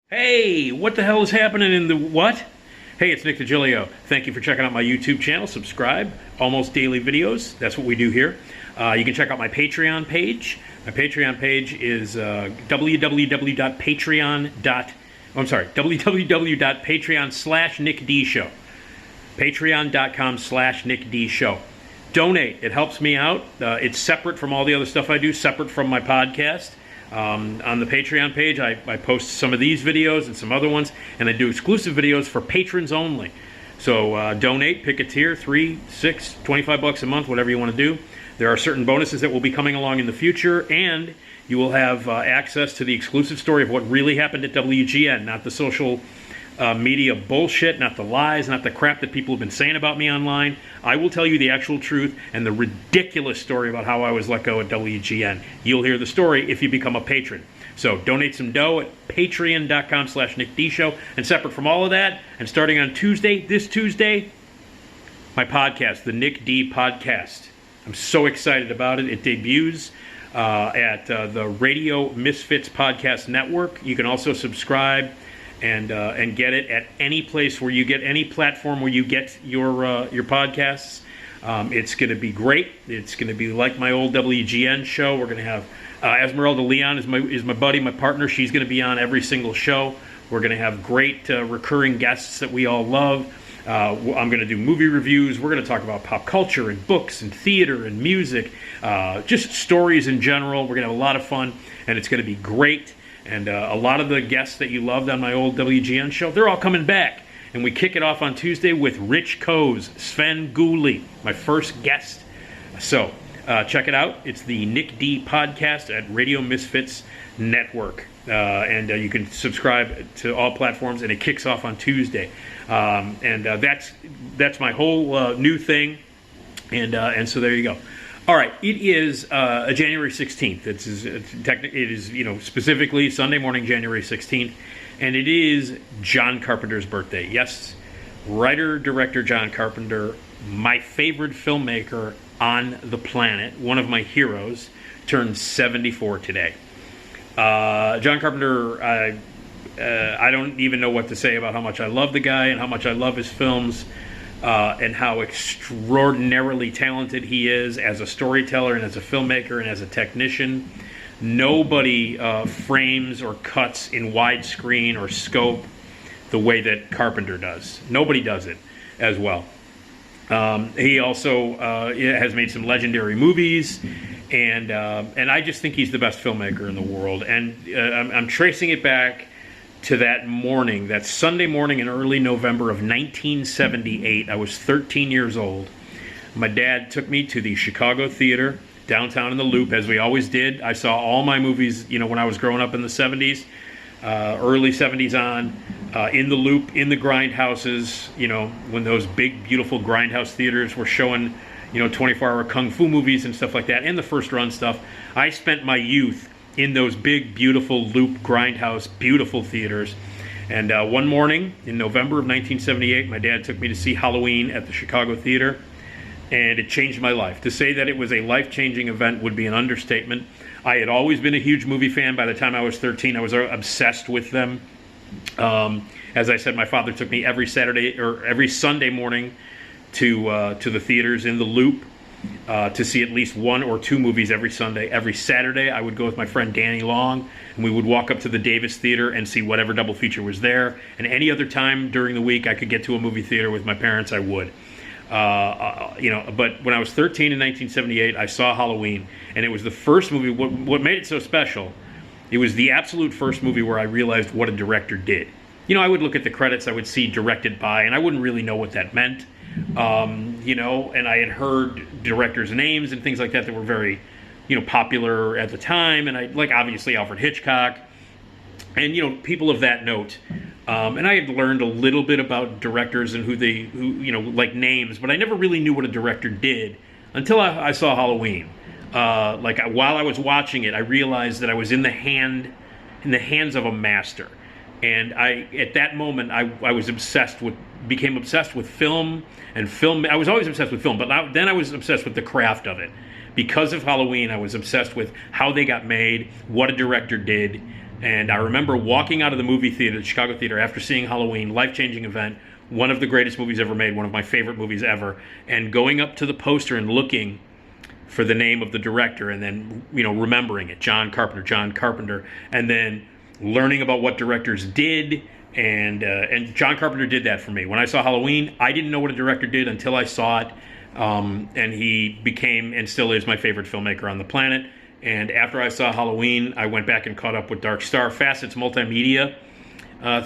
Hey, what the hell is happening in the what? Hey, it's Nick Digilio. Thank you for checking out my YouTube channel. Subscribe. Almost daily videos. That's what we do here. You can check out my Patreon page. My Patreon page is www.patreon.com/NickDShow. Patreon.com/NickDShow. Donate. It helps me out. It's separate from all the other stuff I do, separate from my podcast. On the Patreon page, I post some of these videos and some other ones, and I do exclusive videos for patrons only. So donate, pick a tier, $3, $6, $25 a month, whatever you want to do. There are certain bonuses that will be coming along in the future, and you will have access to the exclusive story of what really happened at WGN, not the social media bullshit, not the lies, not the crap that people have been saying about me online. I will tell you the actual truth and the ridiculous story about how I was let go at WGN. You'll hear the story if you become a patron. So donate some dough at patreon.com/NickDShow. And separate from all of that, and starting on this Tuesday, my podcast, the Nick D Podcast. I'm so excited about it. It debuts at the Radio Misfits Podcast Network. You can also subscribe and get it at any place where you get any platform where you get your podcasts. It's going to be great. It's going to be like my old WGN show. We're going to have Esmeralda Leon is my buddy, my partner. She's going to be on every single show. We're going to have great recurring guests that we all love. I'm going to do movie reviews. We're going to talk about pop culture and books and theater and music, just stories in general. We're going to have a lot of fun, and it's going to be great. And a lot of the guests that you loved on my old WGN show, they're all coming back. And we kick it off on Tuesday with Rich Coe's Sven Gulli, my first guest. So check it out. It's the Nick D Podcast at Radio Misfits Network. And you can subscribe to all platforms, and it kicks off on Tuesday. That's my whole new thing. And so there you go. All right, it is January 16th. It is specifically Sunday morning, January 16th, and it is John Carpenter's birthday. Yes, writer-director John Carpenter, my favorite filmmaker on the planet, one of my heroes, turned 74 today. John Carpenter, I don't even know what to say about how much I love the guy and how much I love his films. And how extraordinarily talented he is as a storyteller and as a filmmaker and as a technician. Nobody frames or cuts in widescreen or scope the way that Carpenter does. Nobody does it as well. He also has made some legendary movies, and I just think he's the best filmmaker in the world. And I'm tracing it back to that morning, that Sunday morning in early November of 1978. I was 13 years old. My dad took me to the Chicago Theater downtown in the Loop, as we always did. I saw all my movies, when I was growing up in the 70s, early 70s on, in the Loop, in the grindhouses, when those big, beautiful grindhouse theaters were showing, 24-hour kung fu movies and stuff like that, and the first run stuff. I spent my youth in those big, beautiful Loop grindhouse, beautiful theaters. And one morning in November of 1978, my dad took me to see Halloween at the Chicago Theater, and it changed my life. To say that it was a life-changing event would be an understatement. I had always been a huge movie fan. By the time I was 13, I was obsessed with them. As I said, my father took me every Sunday morning to the theaters in the Loop. To see at least one or two movies every Sunday. Every Saturday, I would go with my friend Danny Long, and we would walk up to the Davis Theater and see whatever double feature was there. And any other time during the week I could get to a movie theater with my parents, I would. But when I was 13 in 1978, I saw Halloween, and it was the first movie. What made it so special, it was the absolute first movie where I realized what a director did. I would look at the credits, I would see directed by, and I wouldn't really know what that meant. And I had heard directors' names and things like that were very, popular at the time, and obviously Alfred Hitchcock, and people of that note. And I had learned a little bit about directors and who names, but I never really knew what a director did until I saw Halloween. While I was watching it, I realized that I was in the hands of a master. And at that moment, I became obsessed with film and film. I was always obsessed with film, but then I was obsessed with the craft of it. Because of Halloween, I was obsessed with how they got made, what a director did, And I remember walking out of the movie theater, the Chicago theater, after seeing Halloween, life-changing event, one of the greatest movies ever made, one of my favorite movies ever, and going up to the poster and looking for the name of the director, and then, remembering it, John Carpenter, and then learning about what directors did, and John Carpenter did that for me. When I saw Halloween, I didn't know what a director did until I saw it, and he became, and still is, my favorite filmmaker on the planet. And after I saw Halloween, I went back and caught up with Dark Star. Facet's multimedia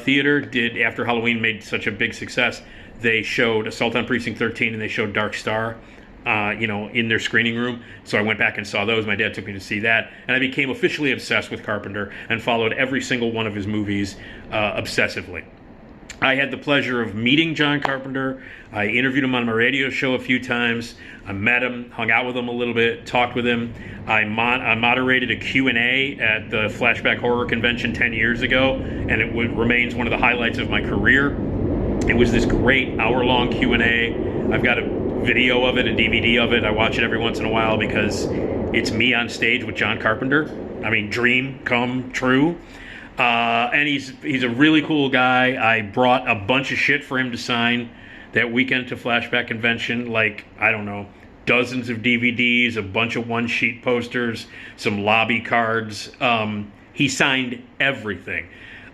theater did, after Halloween made such a big success, they showed Assault on Precinct 13 and they showed Dark Star, in their screening room. So I went back and saw those. My dad took me to see that. And I became officially obsessed with Carpenter and followed every single one of his movies obsessively. I had the pleasure of meeting John Carpenter. I interviewed him on my radio show a few times. I met him, hung out with him a little bit, talked with him. I moderated a Q&A at the Flashback Horror Convention 10 years ago, and it remains one of the highlights of my career. It was this great hour-long Q&A. I've got a video of it, a DVD of it. I watch it every once in a while because it's me on stage with John Carpenter. I mean, dream come true. And he's a really cool guy. I brought a bunch of shit for him to sign that weekend to Flashback Convention, like, I don't know, dozens of DVDs, a bunch of one-sheet posters, some lobby cards. He signed everything.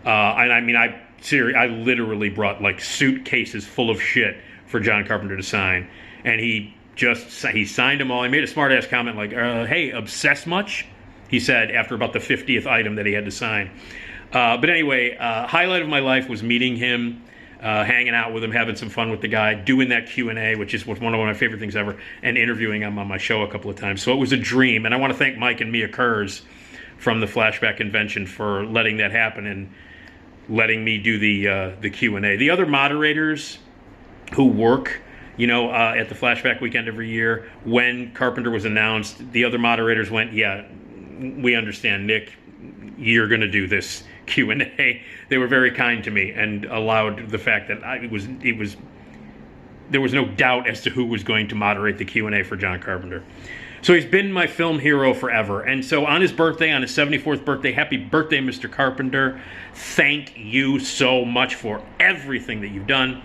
And I mean, I literally brought like suitcases full of shit for John Carpenter to sign. And he signed them all. He made a smart-ass comment like, hey, obsessed much? He said after about the 50th item that he had to sign. But anyway, highlight of my life was meeting him, hanging out with him, having some fun with the guy, doing that Q&A, which is one of my favorite things ever, and interviewing him on my show a couple of times. So it was a dream, and I want to thank Mike and Mia Kurz from the Flashback Convention for letting that happen and letting me do the Q&A. The other moderators who work, at the Flashback weekend every year, when Carpenter was announced, the other moderators went, yeah, we understand, Nick, you're going to do this Q&A. They were very kind to me and allowed the fact that there was no doubt as to who was going to moderate the Q&A for John Carpenter. So he's been my film hero forever. And so on his birthday, on his 74th birthday, happy birthday, Mr. Carpenter. Thank you so much for everything that you've done.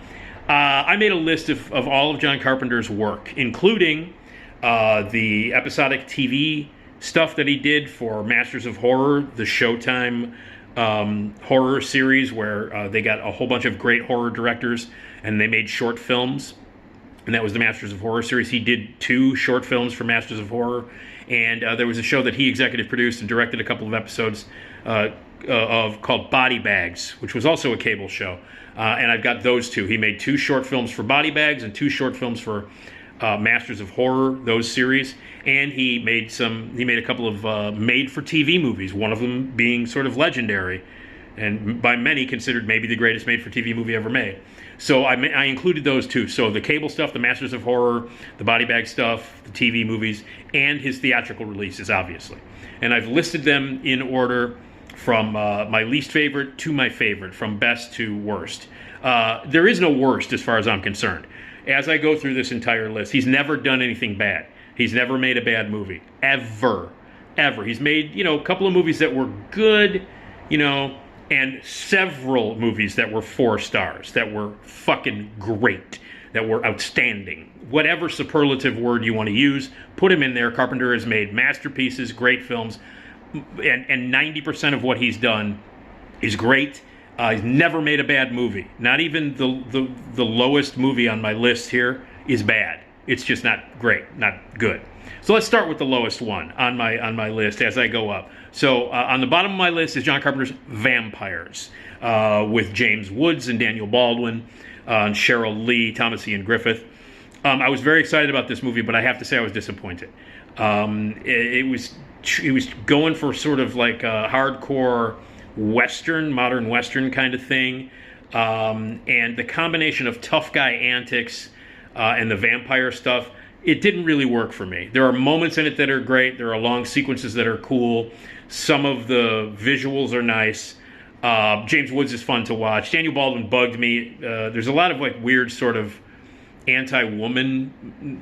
I made a list of all of John Carpenter's work, including the episodic TV stuff that he did for Masters of Horror, the Showtime horror series where they got a whole bunch of great horror directors and they made short films. And that was the Masters of Horror series. He did 2 short films for Masters of Horror. And there was a show that he executive produced and directed a couple of episodes called Body Bags, which was also a cable show. And I've got those 2. He made 2 short films for Body Bags and 2 short films for Masters of Horror, those series. And he made a couple of made-for-TV movies, one of them being sort of legendary, and by many considered maybe the greatest made-for-TV movie ever made. So I included those 2. So the cable stuff, the Masters of Horror, the Body Bag stuff, the TV movies, and his theatrical releases, obviously. And I've listed them in order from my least favorite to my favorite, from best to worst. There is no worst as far as I'm concerned. As I go through this entire list, he's never done anything bad. He's never made a bad movie. Ever. He's made, a couple of movies that were good, and several movies that were 4 stars, that were fucking great, that were outstanding. Whatever superlative word you want to use, put him in there. Carpenter has made masterpieces, great films, and 90% of what he's done is great. He's never made a bad movie. Not even the lowest movie on my list here is bad. It's just not great, not good. So let's start with the lowest one on my list as I go up. So on the bottom of my list is John Carpenter's Vampires, with James Woods and Daniel Baldwin, and Cheryl Lee, Thomas Ian Griffith. I was very excited about this movie, but I have to say I was disappointed. It was going for sort of like a hardcore modern Western kind of thing, and the combination of tough guy antics and the vampire stuff, it didn't really work for me. There are moments in it that are great. There are long sequences that are cool. Some of the visuals are nice. James Woods is fun to watch. Daniel Baldwin bugged me. There's a lot of like weird sort of anti-woman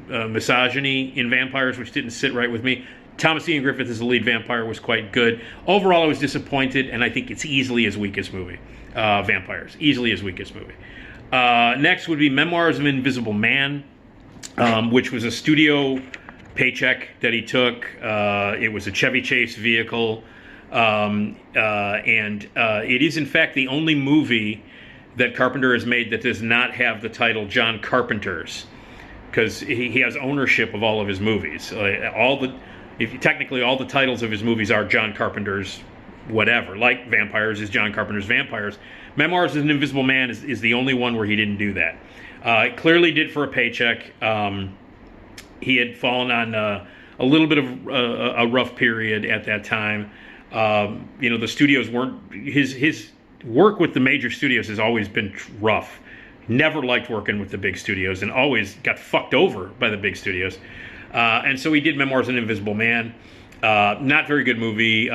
misogyny in Vampires, which didn't sit right with me. Thomas Ian Griffith as the lead vampire was quite good. Overall, I was disappointed, and I think it's easily his weakest movie. Vampires, easily his weakest movie. Next would be Memoirs of Invisible Man, which was a studio paycheck that he took. It was a Chevy Chase vehicle, and it is in fact the only movie that Carpenter has made that does not have the title John Carpenter's, because he has ownership of all of his movies. Technically all the titles of his movies are John Carpenter's whatever, like Vampires is John Carpenter's Vampires. Memoirs of an Invisible Man is the only one where he didn't do that. Clearly did for a paycheck. He had fallen on a little bit of a rough period at that time. The studios weren't, his work with the major studios has always been rough. Never liked working with the big studios and always got fucked over by the big studios. And so he did Memoirs of an Invisible Man. Not very good movie.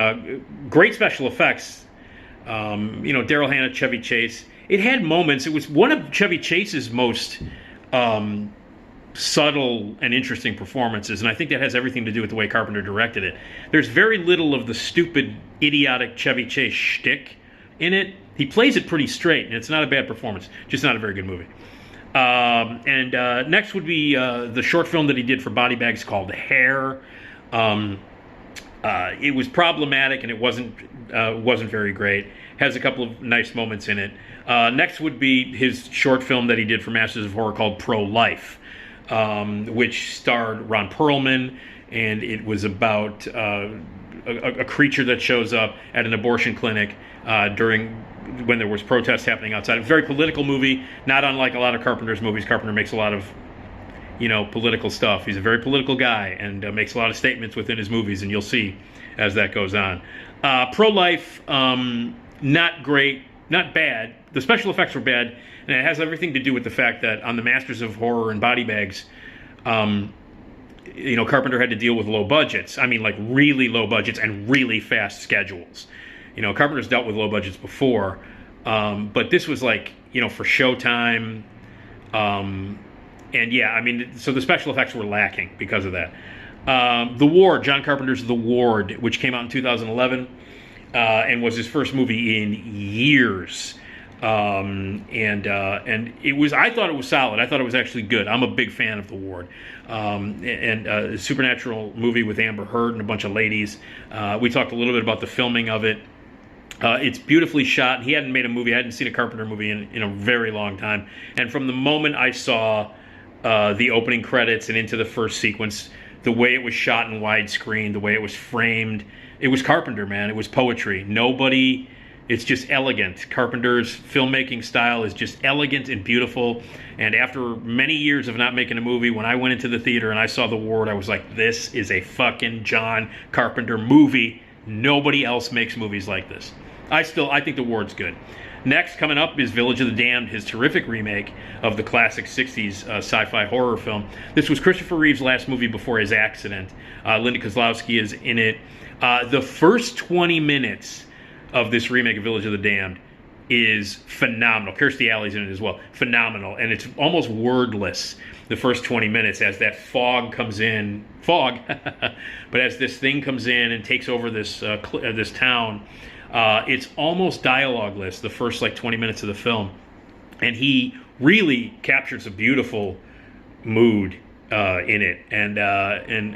Great special effects. Daryl Hannah, Chevy Chase. It had moments. It was one of Chevy Chase's most subtle and interesting performances, and I think that has everything to do with the way Carpenter directed it. There's very little of the stupid, idiotic Chevy Chase shtick in it. He plays it pretty straight, and it's not a bad performance, just not a very good movie. Next would be the short film that he did for Body Bags called Hair. It was problematic, and it wasn't very great. Has a couple of nice moments in it. Next would be his short film that he did for Masters of Horror called Pro-Life, which starred Ron Perlman, and it was about a creature that shows up at an abortion clinic when there was protests happening outside. A very political movie, not unlike a lot of Carpenter's movies. Carpenter makes a lot of political stuff. He's a very political guy and makes a lot of statements within his movies, and you'll see as that goes on. Pro-Life, not great, not bad. The special effects were bad, and it has everything to do with the fact that on the Masters of Horror and Body Bags, Carpenter had to deal with low budgets. I mean, like really low budgets and really fast schedules. Carpenter's dealt with low budgets before, but this was like, for Showtime. And yeah, I mean, so the special effects were lacking because of that. The Ward, John Carpenter's The Ward, which came out in 2011, and was his first movie in years. And it was, I thought it was solid. I thought it was actually good. I'm a big fan of The Ward. A supernatural movie with Amber Heard and a bunch of ladies. We talked a little bit about the filming of it. It's beautifully shot. He hadn't made a movie. I hadn't seen a Carpenter movie in a very long time. And from the moment I saw the opening credits and into the first sequence, the way it was shot in widescreen, the way it was framed, it was Carpenter, man. It was poetry. It's just elegant. Carpenter's filmmaking style is just elegant and beautiful. And after many years of not making a movie, when I went into the theater and I saw The Ward, I was like, this is a fucking John Carpenter movie. Nobody else makes movies like this. I think The Ward's good. Next, coming up, is Village of the Damned, his terrific remake of the classic 60s sci-fi horror film. This was Christopher Reeve's last movie before his accident. Linda Kozlowski is in it. The first 20 minutes of this remake of Village of the Damned is phenomenal. Kirstie Alley's in it as well. Phenomenal. And it's almost wordless, the first 20 minutes, as that fog comes in. But as this thing comes in and takes over this town, it's almost dialogueless, the first 20 minutes of the film. And he really captures a beautiful mood in it. And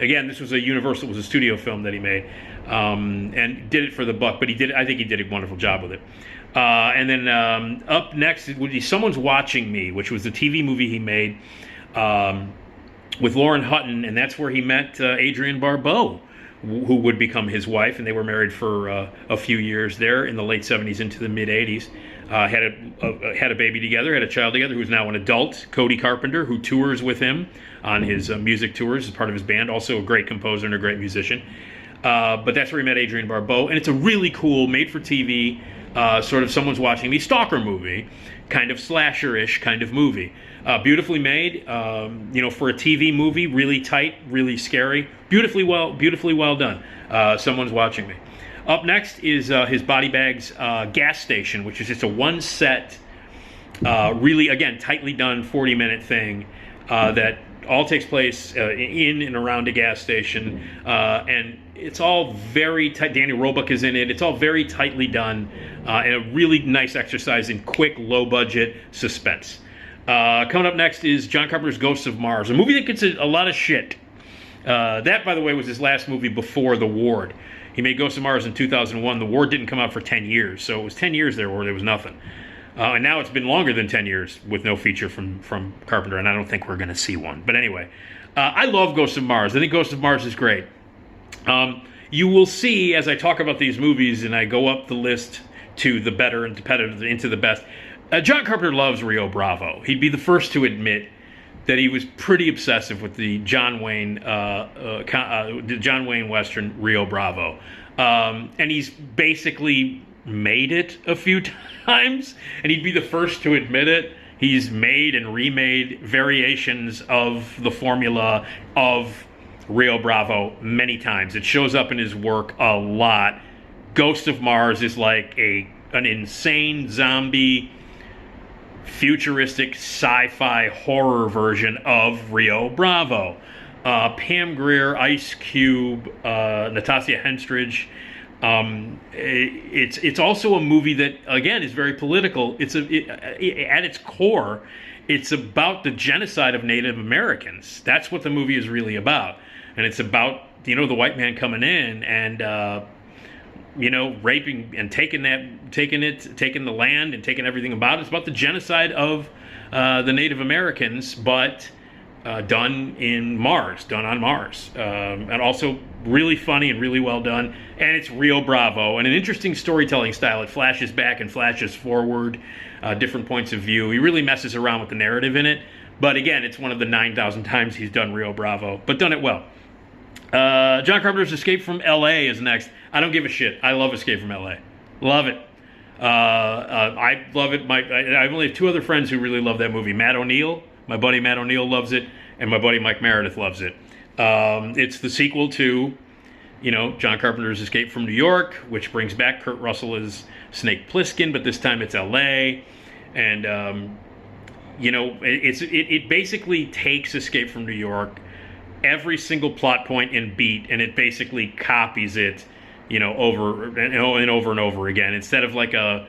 again, this was a studio film that he made, and did it for the buck, but I think he did a wonderful job with it. And then up next would be Someone's Watching Me, which was the TV movie he made with Lauren Hutton, and that's where he met Adrienne Barbeau, who would become his wife, and they were married for a few years there in the late 70s into the mid 80s. Had a baby together, had a child together, who's now an adult, Cody Carpenter, who tours with him on his music tours as part of his band, also a great composer and a great musician. But that's where he met Adrienne Barbeau, and it's a really cool, made-for-TV, sort of Someone's Watching Me stalker movie, kind of slasher-ish kind of movie. Beautifully made, for a TV movie, really tight, really scary, beautifully well done. Someone's Watching Me. Up next is his Body Bags gas station, which is just a one-set, really, again, tightly done 40-minute thing. that all takes place in and around a gas station, and it's all very tight. Danny Roebuck is in it. It's all very tightly done, and a really nice exercise in quick, low-budget suspense. Coming up next is John Carpenter's Ghosts of Mars, a movie that gets a lot of shit. That, by the way, was his last movie before The Ward. He made Ghosts of Mars in 2001. The Ward didn't come out for 10 years, so it was 10 years there where there was nothing. And now it's been longer than 10 years with no feature from Carpenter, and I don't think we're going to see one. But anyway, I love Ghosts of Mars. I think Ghosts of Mars is great. You will see, as I talk about these movies and I go up the list to the better and into the best, John Carpenter loves Rio Bravo. He'd be the first to admit that he was pretty obsessive with the John Wayne Western Rio Bravo. And he's basically made it a few times, and he'd be the first to admit it. He's made and remade variations of the formula of Rio Bravo many times. It shows up in his work a lot. Ghost of Mars is like an insane zombie, futuristic sci-fi horror version of Rio Bravo. Pam Grier, Ice Cube, Natasha Henstridge. It's also a movie that, again, is very political. At its core, it's about the genocide of Native Americans. That's what the movie is really about. And it's about, the white man coming in and, raping and taking the land and taking everything about it. It's about the genocide of the Native Americans, but done on Mars. And also really funny and really well done. And it's Rio Bravo, and an interesting storytelling style. It flashes back and flashes forward, different points of view. He really messes around with the narrative in it. But again, it's one of the 9,000 times he's done Rio Bravo, but done it well. John Carpenter's Escape from L.A. is next. I don't give a shit. I love Escape from L.A. Love it. I love it. I only have two other friends who really love that movie. Matt O'Neill, my buddy Matt O'Neill loves it, and my buddy Mike Meredith loves it. It's the sequel to, John Carpenter's Escape from New York, which brings back Kurt Russell as Snake Plissken, but this time it's L.A. And it basically takes Escape from New York, every single plot point and beat, and it basically copies it, over and over again. Instead of like a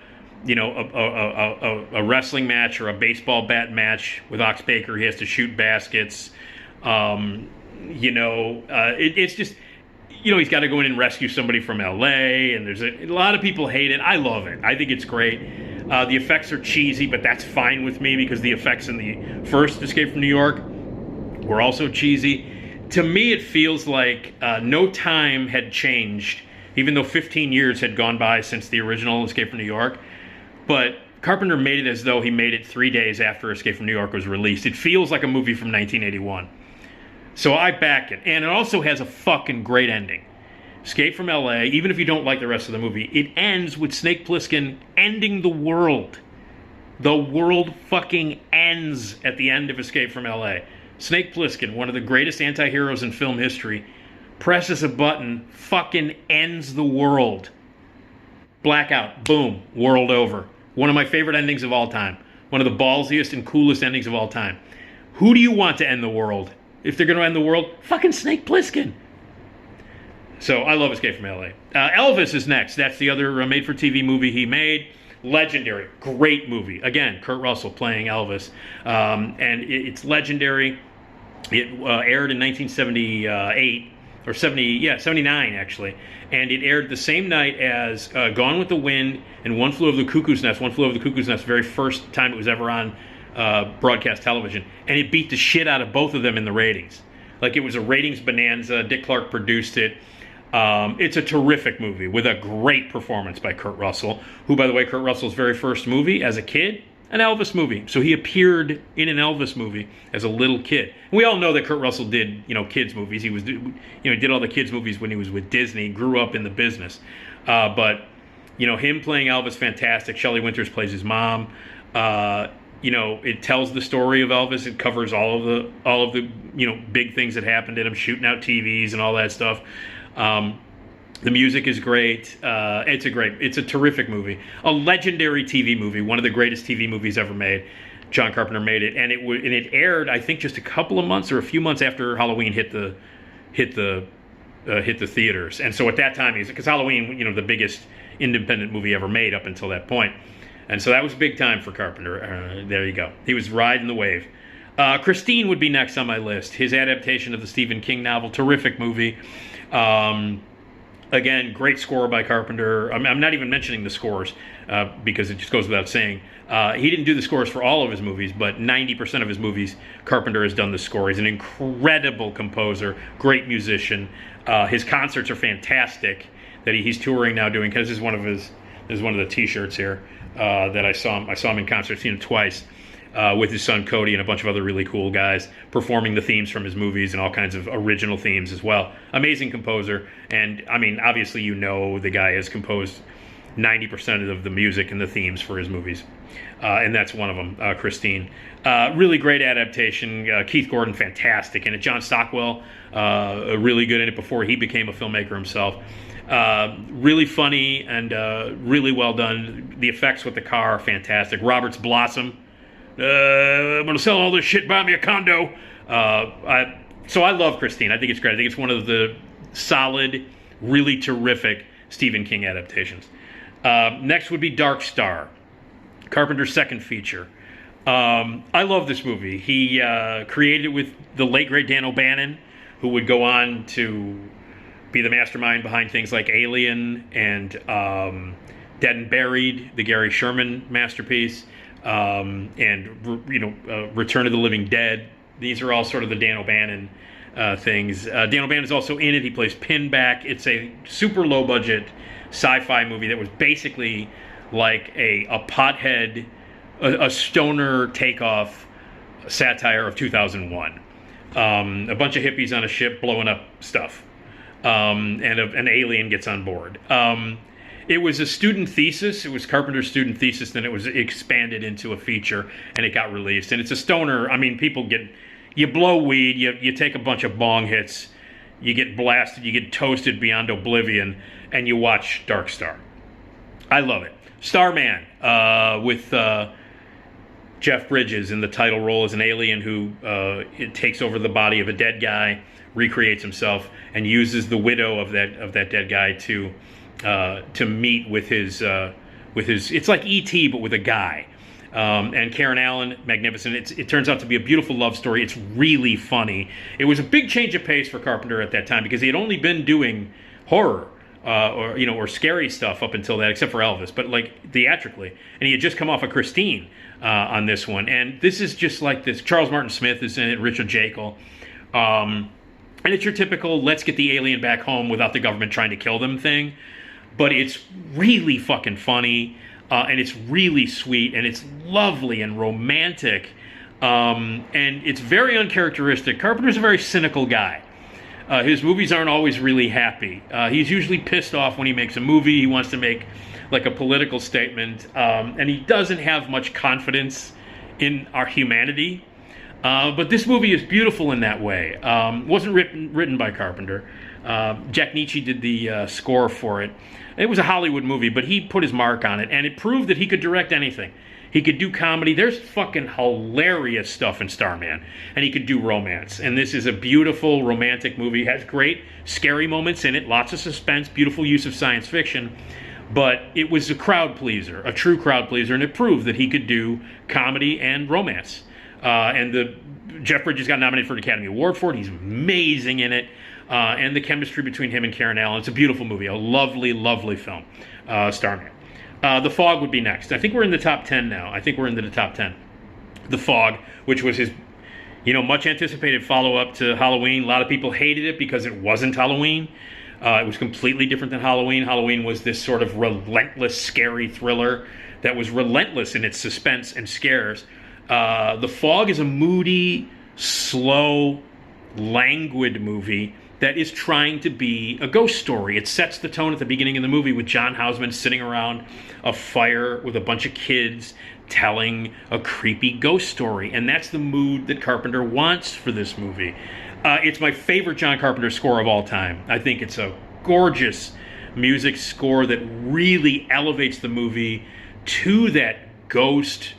wrestling match or a baseball bat match with Ox Baker, he has to shoot baskets. It's just, he's got to go in and rescue somebody from LA, and there's a lot of people hate it. I love it. I think it's great. The effects are cheesy, but that's fine with me because the effects in the first Escape from New York were also cheesy. To me, it feels like no time had changed, even though 15 years had gone by since the original Escape from New York. But Carpenter made it as though he made it 3 days after Escape from New York was released. It feels like a movie from 1981. So I back it. And it also has a fucking great ending. Escape from LA, even if you don't like the rest of the movie, it ends with Snake Plissken ending the world. The world fucking ends at the end of Escape from LA. Snake Plissken, one of the greatest anti-heroes in film history, presses a button, fucking ends the world. Blackout, boom, world over. One of my favorite endings of all time. One of the ballsiest and coolest endings of all time. Who do you want to end the world? If they're going to end the world, fucking Snake Plissken. So I love Escape from LA. Elvis is next. That's the other made-for-TV movie he made. Legendary, great movie. Again, Kurt Russell playing Elvis. And it's legendary. It aired in 1978, or 79 actually. And it aired the same night as Gone with the Wind and One Flew Over the Cuckoo's Nest. One Flew Over the Cuckoo's Nest, very first time it was ever on broadcast television. And it beat the shit out of both of them in the ratings. Like, it was a ratings bonanza. Dick Clark produced it. It's a terrific movie with a great performance by Kurt Russell, who, by the way, Kurt Russell's very first movie as a kid, an Elvis movie. So he appeared in an Elvis movie as a little kid. And we all know that Kurt Russell did, kids movies. He was, he did all the kids movies when he was with Disney. Grew up in the business, but him playing Elvis, fantastic. Shelley Winters plays his mom. It tells the story of Elvis. It covers all of the big things that happened to him, shooting out TVs and all that stuff. The music is great. It's a terrific movie. A legendary TV movie, one of the greatest TV movies ever made. John Carpenter made it, and it aired, I think, just a couple of months or a few months after Halloween hit the theaters. And so at that time, because Halloween, the biggest independent movie ever made up until that point, and so that was big time for Carpenter. There you go. He was riding the wave. Christine would be next on my list. His adaptation of the Stephen King novel, terrific movie. Again, great score by Carpenter. I'm not even mentioning the scores because it just goes without saying. He didn't do the scores for all of his movies, but 90% of his movies, Carpenter has done the score. He's an incredible composer, great musician. His concerts are fantastic that he's touring now doing, because this is one of the T-shirts here that I saw him in concert, seen him twice. With his son Cody and a bunch of other really cool guys performing the themes from his movies and all kinds of original themes as well. Amazing composer, and I mean, obviously the guy has composed 90% of the music and the themes for his movies, and that's one of them, Christine. Really great adaptation. Keith Gordon, fantastic in it. John Stockwell, really good in it before he became a filmmaker himself. Really funny and really well done. The effects with the car are fantastic. Robert's Blossom. I'm going to sell all this shit, buy me a condo. So I love Christine. I think it's great. I think it's one of the solid, really terrific Stephen King adaptations. Next would be Dark Star, Carpenter's second feature. I love this movie. He created it with the late, great Dan O'Bannon, who would go on to be the mastermind behind things like Alien and Dead and Buried, the Gary Sherman masterpiece. And Return of the Living Dead. These are all sort of the Dan O'Bannon things. Dan O'Bannon is also in it. He plays Pinback. It's a super low budget sci-fi movie that was basically like a pothead, a stoner takeoff satire of 2001. A bunch of hippies on a ship blowing up stuff, and an alien gets on board. It was a student thesis. It was Carpenter's student thesis. Then it was expanded into a feature, and it got released. And it's a stoner. I mean, you blow weed, you take a bunch of bong hits, you get blasted, you get toasted beyond oblivion, and you watch Dark Star. I love it. Starman, with Jeff Bridges in the title role as an alien who it takes over the body of a dead guy, recreates himself, and uses the widow of that dead guy to meet with his it's like E.T. but with a guy, and Karen Allen, magnificent. It turns out to be a beautiful love story. It's really funny. It was a big change of pace for Carpenter at that time because he had only been doing horror or scary stuff up until that, except for Elvis, but like theatrically, and he had just come off of Christine on this one, and this is just like this. Charles Martin Smith is in it, Richard Jekyll. And it's your typical let's get the alien back home without the government trying to kill them thing. But it's really fucking funny, and it's really sweet, and it's lovely and romantic, and it's very uncharacteristic. Carpenter's a very cynical guy. His movies aren't always really happy. He's usually pissed off when he makes a movie. He wants to make like a political statement, and he doesn't have much confidence in our humanity. But this movie is beautiful in that way. Wasn't written by Carpenter. Jack Nietzsche did the score for it. It was a Hollywood movie, but he put his mark on it, and it proved that he could direct anything. He could do comedy. There's fucking hilarious stuff in Starman, and he could do romance. And this is a beautiful romantic movie. It has great scary moments in it, lots of suspense, beautiful use of science fiction. But it was a crowd pleaser, a true crowd pleaser, and it proved that he could do comedy and romance. And Jeff Bridges got nominated for an Academy Award for it. He's amazing in it. And the chemistry between him and Karen Allen. It's a beautiful movie. A lovely, lovely film. Starman. The Fog would be next. I think we're in the top 10 now. I think we're into the top 10. The Fog, which was his, much anticipated follow-up to Halloween. A lot of people hated it because it wasn't Halloween. It was completely different than Halloween. Halloween was this sort of relentless, scary thriller that was relentless in its suspense and scares. The Fog is a moody, slow, languid movie that is trying to be a ghost story. It sets the tone at the beginning of the movie with John Houseman sitting around a fire with a bunch of kids telling a creepy ghost story. And that's the mood that Carpenter wants for this movie. It's my favorite John Carpenter score of all time. I think it's a gorgeous music score that really elevates the movie to that ghost,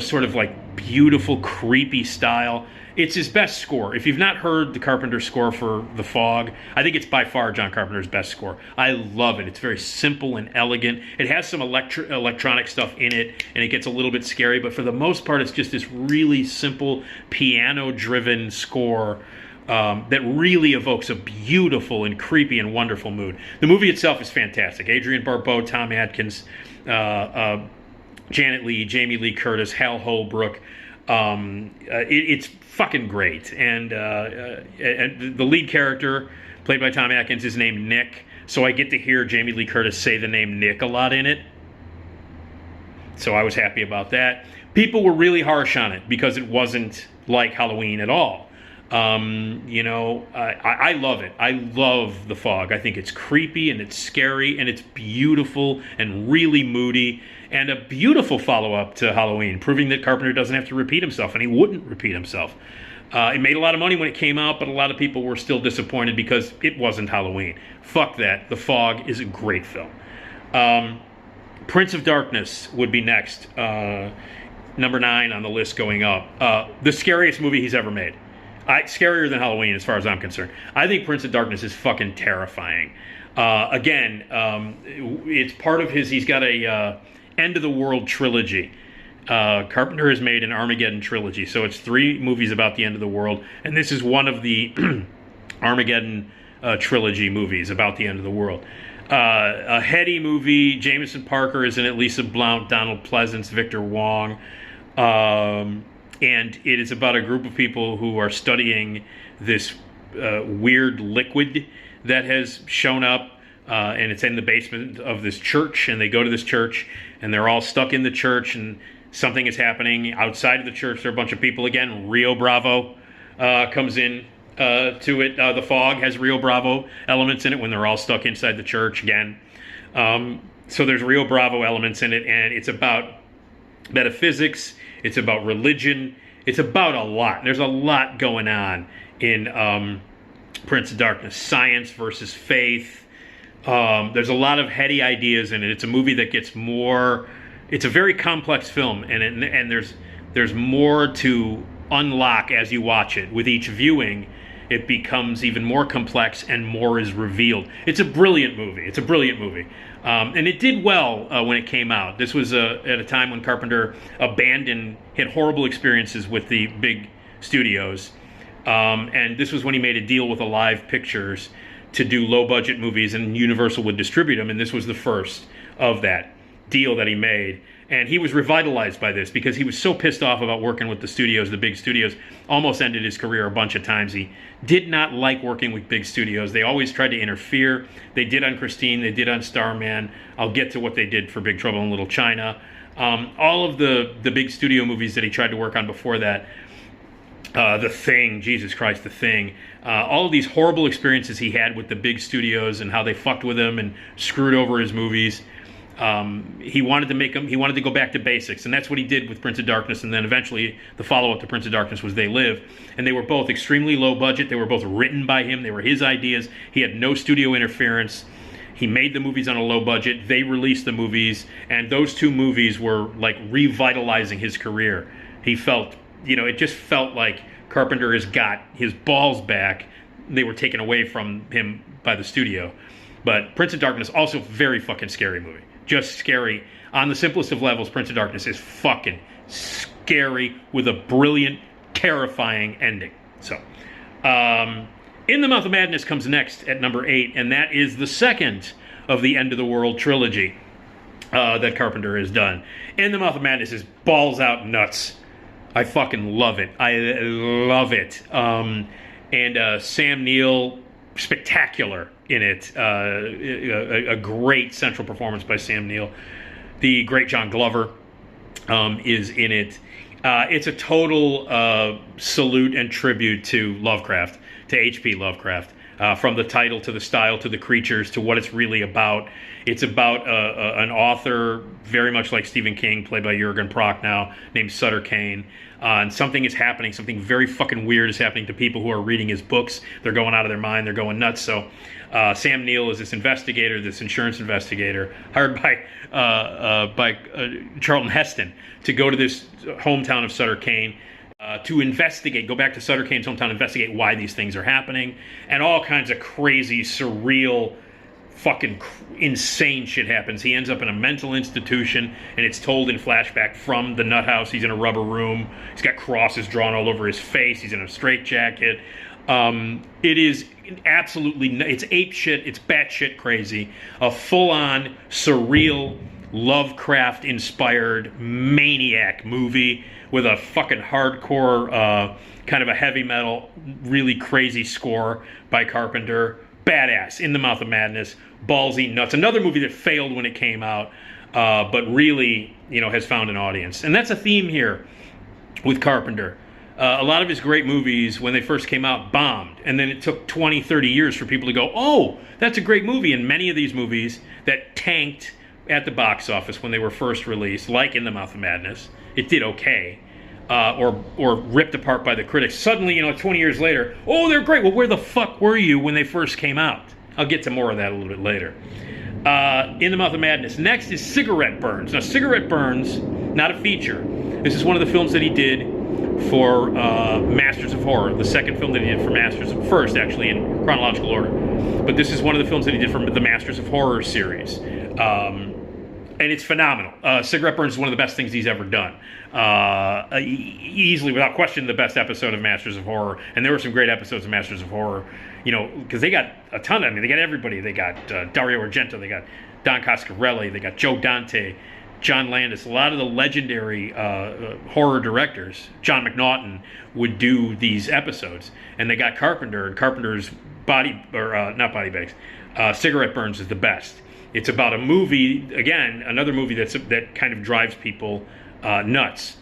sort of like beautiful, creepy style. It's his best score. If you've not heard the Carpenter score for The Fog, I think it's by far John Carpenter's best score. I love it. It's very simple and elegant. It has some electronic stuff in it, and it gets a little bit scary, but for the most part, it's just this really simple, piano-driven score that really evokes a beautiful and creepy and wonderful mood. The movie itself is fantastic. Adrienne Barbeau, Tom Atkins, Janet Leigh, Jamie Lee Curtis, Hal Holbrook. It's fucking great. And the lead character, played by Tom Atkins, is named Nick. So I get to hear Jamie Lee Curtis say the name Nick a lot in it. So I was happy about that. People were really harsh on it because it wasn't like Halloween at all. I love it. I love The Fog. I think it's creepy and it's scary and it's beautiful and really moody and a beautiful follow-up to Halloween, proving that Carpenter doesn't have to repeat himself, and he wouldn't repeat himself. It made a lot of money when it came out, but a lot of people were still disappointed because it wasn't Halloween. Fuck that. The Fog is a great film. Prince of Darkness would be next. Number 9 on the list going up. The scariest movie he's ever made. Scarier than Halloween as far as I'm concerned. I think Prince of Darkness is fucking terrifying. It's part of he's got a End of the World trilogy. Carpenter has made an Armageddon trilogy, so it's 3 movies about the end of the world, and this is one of the Armageddon trilogy movies about the end of the world. A heady movie. Jameson Parker is in it, Lisa Blount, Donald Pleasance, Victor Wong. And it is about a group of people who are studying this weird liquid that has shown up, and it's in the basement of this church, and they go to this church, and they're all stuck in the church, and something is happening outside of the church. There are a bunch of people again. Rio Bravo comes in to it. The Fog has Rio Bravo elements in it when they're all stuck inside the church again. So there's Rio Bravo elements in it, and it's about metaphysics. It's about religion. It's about a lot. There's a lot going on in Prince of Darkness. Science versus faith. There's a lot of heady ideas in it. It's a movie that gets more. It's a very complex film, and there's more to unlock as you watch it. With each viewing, it becomes even more complex and more is revealed. It's a brilliant movie. And it did well when it came out. This was at a time when Carpenter had horrible experiences with the big studios. And this was when he made a deal with Alive Pictures to do low-budget movies, and Universal would distribute them, and this was the first of that deal that he made. And he was revitalized by this because he was so pissed off about working with the studios. The big studios almost ended his career a bunch of times. He did not like working with big studios. They always tried to interfere. They did on Christine. They did on Starman. I'll get to what they did for Big Trouble in Little China. All of the big studio movies that he tried to work on before that, The Thing, Jesus Christ, The Thing, all of these horrible experiences he had with the big studios and how they fucked with him and screwed over his movies. He wanted to go back to basics, and that's what he did with Prince of Darkness, and then eventually the follow-up to Prince of Darkness was They Live, and they were both extremely low budget. They were both written by him. They were his ideas. He had no studio interference. He made the movies on a low budget. They released the movies, and those 2 movies were like revitalizing his career. He felt, it just felt like Carpenter has got his balls back. They were taken away from him by the studio. But Prince of Darkness, also very fucking scary movie. Just scary. On the simplest of levels, Prince of Darkness is fucking scary with a brilliant, terrifying ending. So, In the Mouth of Madness comes next at number 8, and that is the second of the End of the World trilogy that Carpenter has done. In the Mouth of Madness is balls out nuts. I fucking love it. I love it. And Sam Neill, spectacular in it. A great central performance by Sam Neill. The great John Glover is in it. It's a total salute and tribute to Lovecraft, to H.P. Lovecraft. from the title to the style to the creatures to what it's really about. It's about an author, very much like Stephen King, played by Jürgen Prochnow, named Sutter Kane. And something is happening, something very fucking weird is happening to people who are reading his books. They're going out of their mind, they're going nuts. So Sam Neill is this investigator, this insurance investigator, hired by Charlton Heston to go to this hometown of Sutter Kane to investigate, go back to Sutter Kane's hometown, investigate why these things are happening, and all kinds of crazy, surreal, fucking insane shit happens. He ends up in a mental institution, and it's told in flashback from the nut house. He's in a rubber room. He's got crosses drawn all over his face. He's in a straitjacket. It is absolutely, it's ape shit. It's batshit crazy. A full-on, surreal, Lovecraft-inspired maniac movie with a fucking hardcore, kind of a heavy metal, really crazy score by Carpenter. Badass, In the Mouth of Madness, ballsy nuts. Another movie that failed when it came out, but really, has found an audience. And that's a theme here with Carpenter. A lot of his great movies, when they first came out, bombed. And then it took 20, 30 years for people to go, oh, that's a great movie. And many of these movies that tanked at the box office when they were first released, like In the Mouth of Madness, it did okay. Or ripped apart by the critics. Suddenly, 20 years later, oh, they're great. Well, where the fuck were you when they first came out? I'll get to more of that a little bit later. In the Mouth of Madness. Next is Cigarette Burns. Now, Cigarette Burns, not a feature. This is one of the films that he did for Masters of Horror, the second film that he did for first, actually, in chronological order. But this is one of the films that he did for the Masters of Horror series. And it's phenomenal. Cigarette Burns is one of the best things he's ever done. Easily, without question, the best episode of Masters of Horror. And there were some great episodes of Masters of Horror, because they got a ton of, they got everybody. They got Dario Argento, they got Don Coscarelli, they got Joe Dante, John Landis. A lot of the legendary horror directors, John McNaughton, would do these episodes. And they got Carpenter, and Carpenter's not Body Bags, Cigarette Burns is the best. It's about a movie, again, another movie that kind of drives people nuts.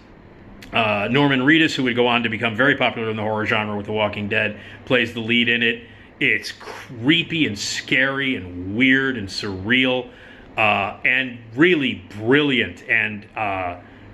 Norman Reedus, who would go on to become very popular in the horror genre with The Walking Dead, plays the lead in it. It's creepy and scary and weird and surreal and really brilliant and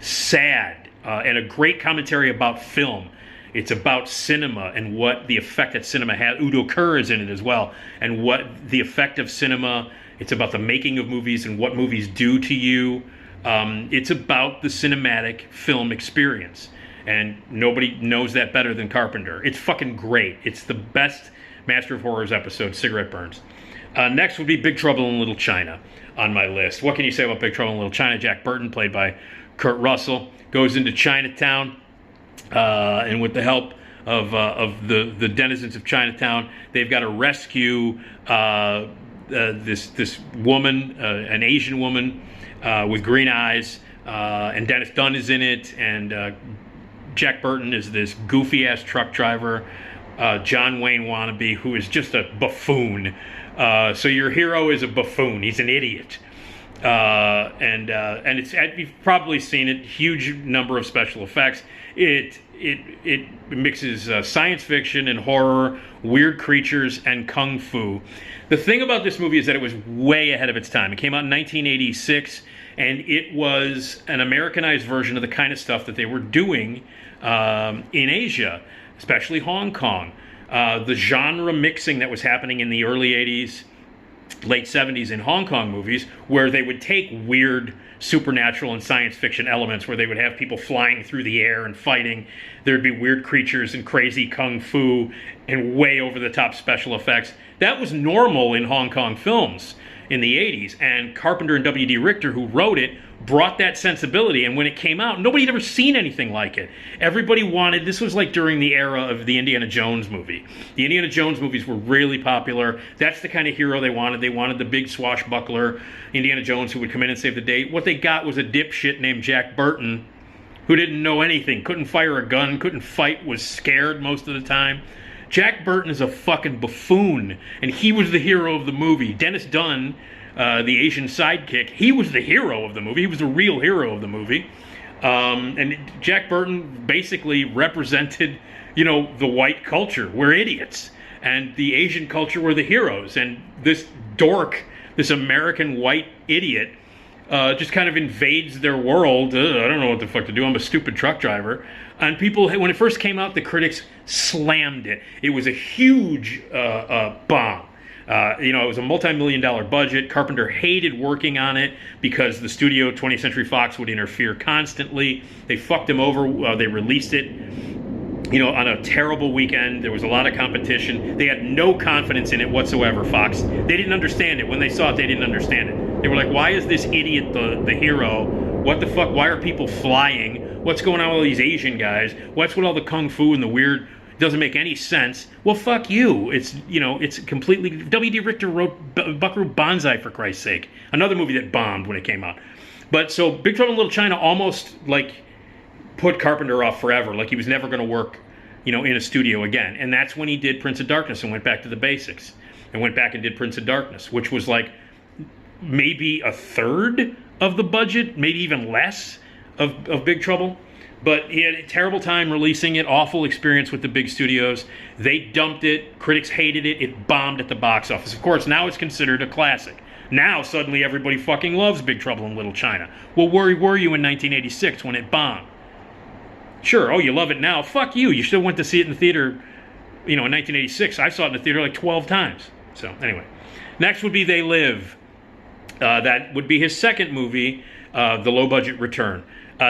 sad and a great commentary about film. It's about cinema and what the effect that cinema has. Udo Kerr is in it as well, and what the effect of cinema. It's about the making of movies and what movies do to you. It's about the cinematic film experience. And nobody knows that better than Carpenter. It's fucking great. It's the best Master of Horrors episode, Cigarette Burns. Next would be Big Trouble in Little China on my list. What can you say about Big Trouble in Little China? Jack Burton, played by Kurt Russell, goes into Chinatown, and with the help of the denizens of Chinatown, they've got to rescue this woman, an Asian woman with green eyes, and Dennis Dunn is in it, and Jack Burton is this goofy-ass truck driver, John Wayne wannabe, who is just a buffoon. So your hero is a buffoon. He's an idiot. And it's, you've probably seen it, huge number of special effects. It mixes science fiction and horror, weird creatures, and kung fu. The thing about this movie is that it was way ahead of its time. It came out in 1986, and it was an Americanized version of the kind of stuff that they were doing in Asia, especially Hong Kong. The genre mixing that was happening in the early 80s, late 70s in Hong Kong movies, where they would take weird supernatural and science fiction elements, where they would have people flying through the air and fighting. There'd be weird creatures and crazy kung fu and way over the top special effects. That was normal in Hong Kong films in the 80s, and Carpenter and W.D. Richter, who wrote it, brought that sensibility, and when it came out, nobody had ever seen anything like it. Everybody wanted, this was like during the era of the Indiana Jones movie. The Indiana Jones movies were really popular. That's the kind of hero they wanted. They wanted the big swashbuckler Indiana Jones who would come in and save the day. What they got was a dipshit named Jack Burton who didn't know anything, couldn't fire a gun, couldn't fight, was scared most of the time. Jack Burton is a fucking buffoon, and he was the hero of the movie. Dennis Dunn, the Asian sidekick, he was the hero of the movie. He was the real hero of the movie. And Jack Burton basically represented, the white culture. We're idiots. and the Asian culture were the heroes, and this dork, this American white idiot, just kind of invades their world. I don't know what the fuck to do. I'm a stupid truck driver. And people, when it first came out, the critics slammed it. It was a huge bomb. It was a multi-million-dollar budget. Carpenter hated working on it because the studio, 20th Century Fox, would interfere constantly. They fucked him over. They released it, on a terrible weekend. There was a lot of competition. They had no confidence in it whatsoever, Fox. They didn't understand it. When they saw it, they didn't understand it. They were like, why is this idiot the hero? What the fuck? Why are people flying? What's going on with all these Asian guys? What's with all the kung fu and the weird? Doesn't make any sense. Well, fuck you. It's completely... W.D. Richter wrote Buckaroo Banzai, for Christ's sake. Another movie that bombed when it came out. But so Big Trouble in Little China almost put Carpenter off forever. Like he was never going to work, in a studio again. And that's when he did Prince of Darkness and went back to the basics. And went back and did Prince of Darkness, which was maybe a third of the budget, maybe even less of Big Trouble. But he had a terrible time releasing it, awful experience with the big studios. They dumped it, critics hated it, it bombed at the box office. Of course, now it's considered a classic. Now, suddenly, everybody fucking loves Big Trouble in Little China. Well, where were you in 1986 when it bombed? Sure, you love it now. Fuck you. You still went to see it in the theater, in 1986. I saw it in the theater 12 times. So, anyway. Next would be They Live. That would be his second movie, The Low-Budget Return.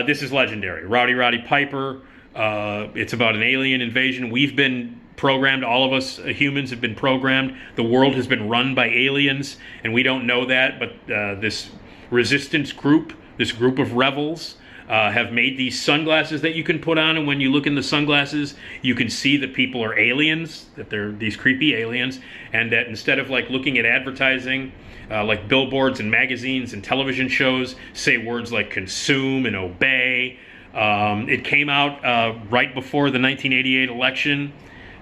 This is legendary. Roddy Piper. It's about an alien invasion. We've been programmed. All of us humans have been programmed. The world has been run by aliens, and we don't know that. But this resistance group, this group of rebels, have made these sunglasses that you can put on, and when you look in the sunglasses, you can see that people are aliens, that they're these creepy aliens, and that instead of looking at advertising, like billboards and magazines and television shows say words like consume and obey. It came out right before the 1988 election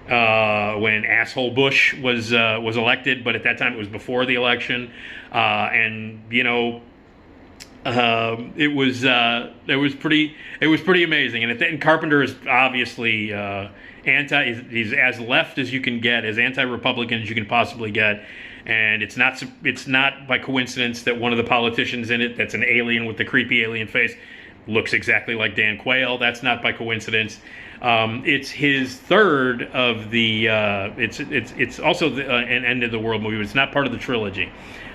when asshole Bush was elected, but at that time it was before the election, it was pretty amazing. And Carpenter is obviously he's as left as you can get, as anti-Republican as you can possibly get. And it's not by coincidence that one of the politicians in it, that's an alien with the creepy alien face, looks exactly like Dan Quayle. That's not by coincidence. It's his third of the. It's also an end of the world movie. But it's not part of the trilogy.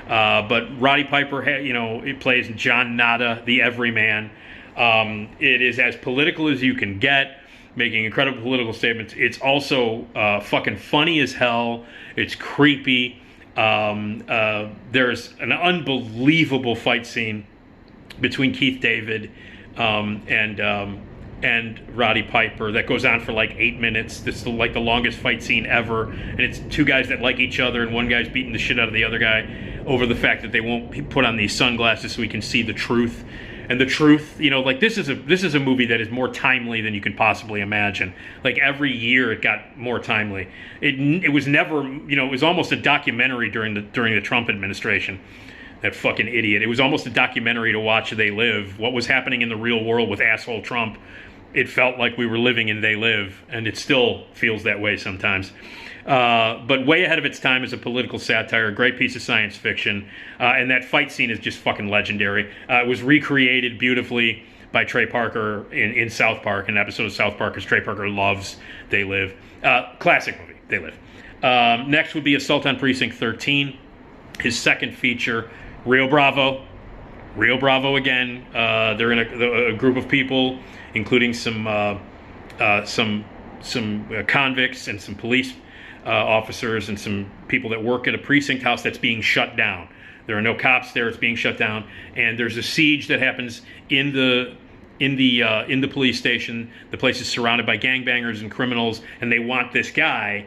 But Roddy Piper, it plays John Nada, the Everyman. It is as political as you can get, making incredible political statements. It's also fucking funny as hell. It's creepy. There's an unbelievable fight scene between Keith David and Roddy Piper that goes on for 8 minutes. This is the longest fight scene ever, and it's two guys that like each other, and one guy's beating the shit out of the other guy over the fact that they won't put on these sunglasses so he can see the truth. And the truth, this is a movie that is more timely than you can possibly imagine. Every year it got more timely. It was never, it was almost a documentary during the Trump administration. That fucking idiot. It was almost a documentary to watch They Live. What was happening in the real world with asshole Trump, it felt like we were living in They Live, and it still feels that way sometimes. But way ahead of its time as a political satire, a great piece of science fiction, and that fight scene is just fucking legendary. It was recreated beautifully by Trey Parker in South Park, an episode of South Park, because Trey Parker loves They Live. Classic movie, They Live. Next would be Assault on Precinct 13, his second feature. Rio Bravo again. They're in a group of people, including some convicts and some police officers and some people that work at a precinct house that's being shut down. There are no cops there; it's being shut down, and there's a siege that happens in the police station. The place is surrounded by gangbangers and criminals, and they want this guy.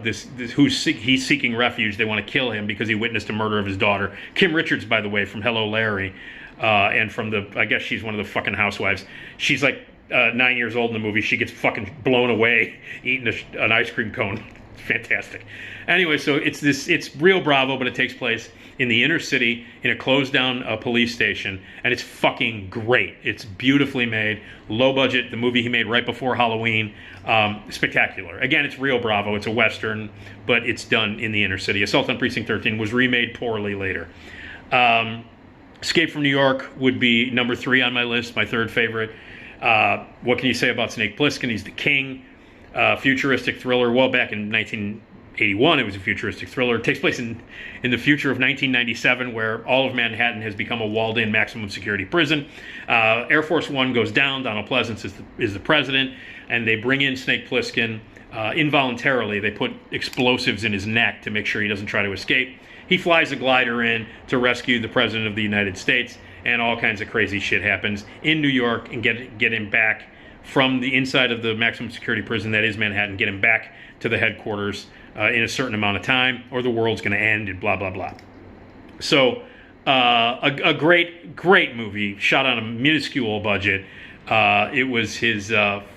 He's seeking refuge. They want to kill him because he witnessed a murder of his daughter. Kim Richards, by the way, from Hello Larry, and from I guess she's one of the fucking housewives. She's 9 years old in the movie. She gets fucking blown away eating an ice cream cone. It's fantastic. Anyway, so it's real Bravo, but it takes place in the inner city in a closed down police station, and it's fucking great. It's beautifully made, low budget. The movie he made right before Halloween, spectacular. Again, it's real Bravo. It's a Western, but it's done in the inner city. Assault on Precinct 13 was remade poorly later. Escape from New York would be number 3 on my list, my third favorite. What can you say about Snake Plissken? He's the king. Futuristic thriller. Well, back in 1981, it was a futuristic thriller. It takes place in the future of 1997, where all of Manhattan has become a walled-in maximum security prison. Air Force One goes down. Donald Pleasance is the president, and they bring in Snake Plissken. Involuntarily, they put explosives in his neck to make sure he doesn't try to escape. He flies a glider in to rescue the president of the United States, and all kinds of crazy shit happens in New York, and get him back from the inside of the maximum security prison that is Manhattan, get him back to the headquarters in a certain amount of time, or the world's going to end, and blah, blah, blah. So, a great movie, shot on a minuscule budget. It was his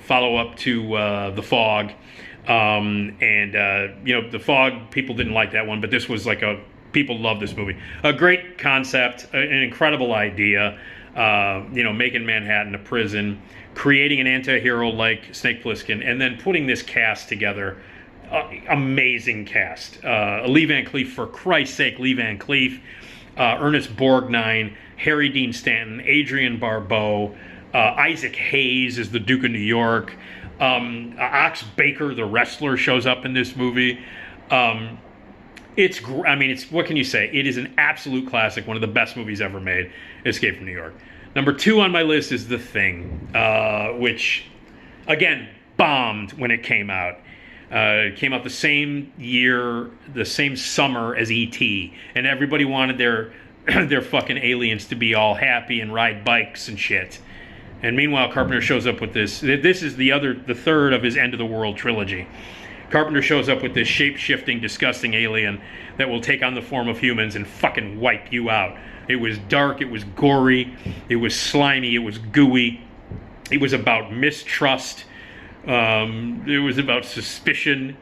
follow-up to The Fog. The Fog, people didn't like that one, but this was people love this movie. A great concept, an incredible idea, making Manhattan a prison, creating an anti-hero like Snake Plissken, and then putting this cast together. Amazing cast. Lee Van Cleef, for Christ's sake, Lee Van Cleef, Ernest Borgnine, Harry Dean Stanton, Adrienne Barbeau, Isaac Hayes is the Duke of New York. Ox Baker, the wrestler, shows up in this movie. It's what can you say? It is an absolute classic, one of the best movies ever made, Escape from New York. Number 2 on my list is The Thing, which, again, bombed when it came out. It came out the same year, the same summer as E.T., and everybody wanted their fucking aliens to be all happy and ride bikes and shit. And meanwhile, Carpenter shows up with this. This is the third of his End of the World trilogy. Carpenter shows up with this shape-shifting, disgusting alien that will take on the form of humans and fucking wipe you out. It was dark, it was gory, it was slimy, it was gooey. It was about mistrust. It was about suspicion.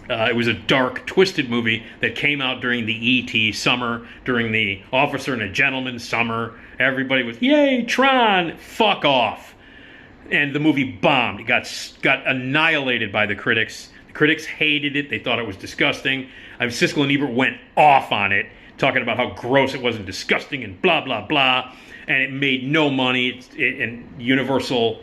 It was a dark, twisted movie that came out during the E.T. summer, during the Officer and a Gentleman summer. Everybody was, yay, Tron, fuck off. And the movie bombed. It got annihilated by the critics. The critics hated it. They thought it was disgusting. Siskel and Ebert went off on it, talking about how gross it was and disgusting and blah, blah, blah. And it made no money. And Universal,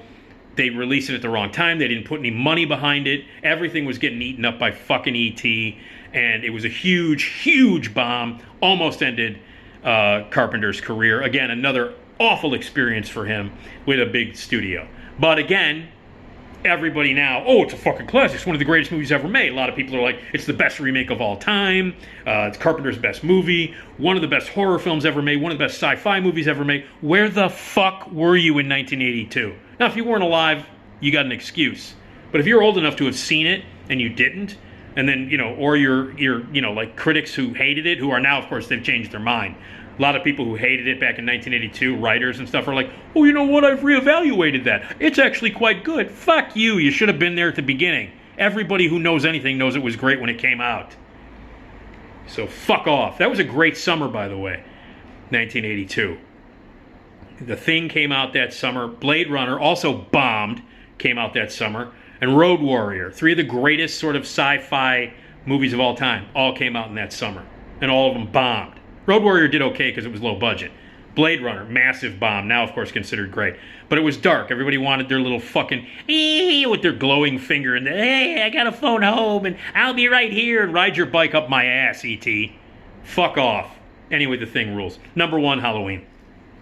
they released it at the wrong time. They didn't put any money behind it. Everything was getting eaten up by fucking E.T. And it was a huge, huge bomb. Almost ended Carpenter's career. Again, another awful experience for him with a big studio. But again, everybody now, it's a fucking classic. It's one of the greatest movies ever made. A lot of people are like, it's the best remake of all time. It's Carpenter's best movie. One of the best horror films ever made. One of the best sci-fi movies ever made. Where the fuck were you in 1982? Now, if you weren't alive, you got an excuse. But if you're old enough to have seen it and you didn't, and then, or you're like critics who hated it, who are now, of course, they've changed their mind. A lot of people who hated it back in 1982, writers and stuff, are like, oh, you know what, I've reevaluated that. It's actually quite good. Fuck you, you should have been there at the beginning. Everybody who knows anything knows it was great when it came out. So fuck off. That was a great summer, by the way, 1982. The Thing came out that summer. Blade Runner, also bombed, came out that summer. And Road Warrior, 3 of the greatest sort of sci-fi movies of all time, all came out in that summer. And all of them bombed. Road Warrior did okay because it was low budget. Blade Runner, massive bomb, now of course considered great. But it was dark. Everybody wanted their little fucking, with their glowing finger, and hey, I got a phone home, and I'll be right here, and ride your bike up my ass, E.T. Fuck off. Anyway, The Thing rules. Number 1, Halloween.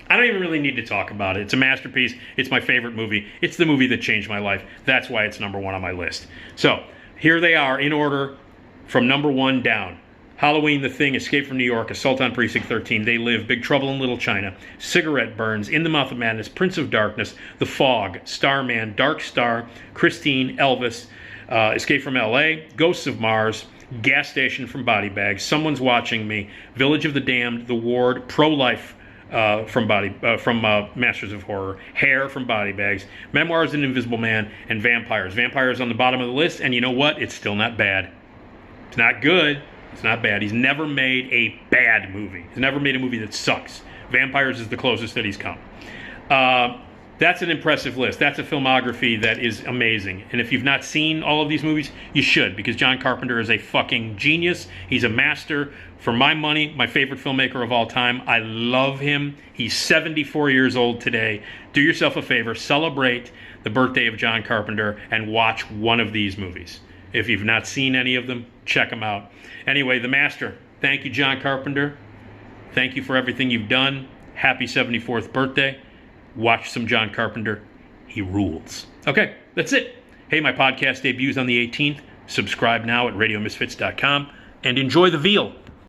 I don't even really need to talk about it. It's a masterpiece. It's my favorite movie. It's the movie that changed my life. That's why it's number 1 on my list. So, here they are in order from number 1 down. Halloween, The Thing, Escape from New York, Assault on Precinct 13, They Live, Big Trouble in Little China, Cigarette Burns, In the Mouth of Madness, Prince of Darkness, The Fog, Starman, Dark Star, Christine, Elvis, Escape from L.A., Ghosts of Mars, Gas Station from Body Bags, Someone's Watching Me, Village of the Damned, The Ward, Pro-Life from Masters of Horror, Hair from Body Bags, Memoirs of Invisible Man, and Vampires. Vampires on the bottom of the list, and you know what? It's still not bad. It's not good. It's not bad. He's never made a bad movie. He's never made a movie that sucks. Vampires is the closest that he's come. That's an impressive list. That's a filmography that is amazing. And if you've not seen all of these movies, you should, because John Carpenter is a fucking genius. He's a master. For my money, my favorite filmmaker of all time. I love him. He's 74 years old today. Do yourself a favor. Celebrate the birthday of John Carpenter and watch one of these movies. If you've not seen any of them, check them out. Anyway, The Master. Thank you, John Carpenter. Thank you for everything you've done. Happy 74th birthday. Watch some John Carpenter. He rules. Okay, that's it. Hey, my podcast debuts on the 18th. Subscribe now at radiomisfits.com and enjoy the veal.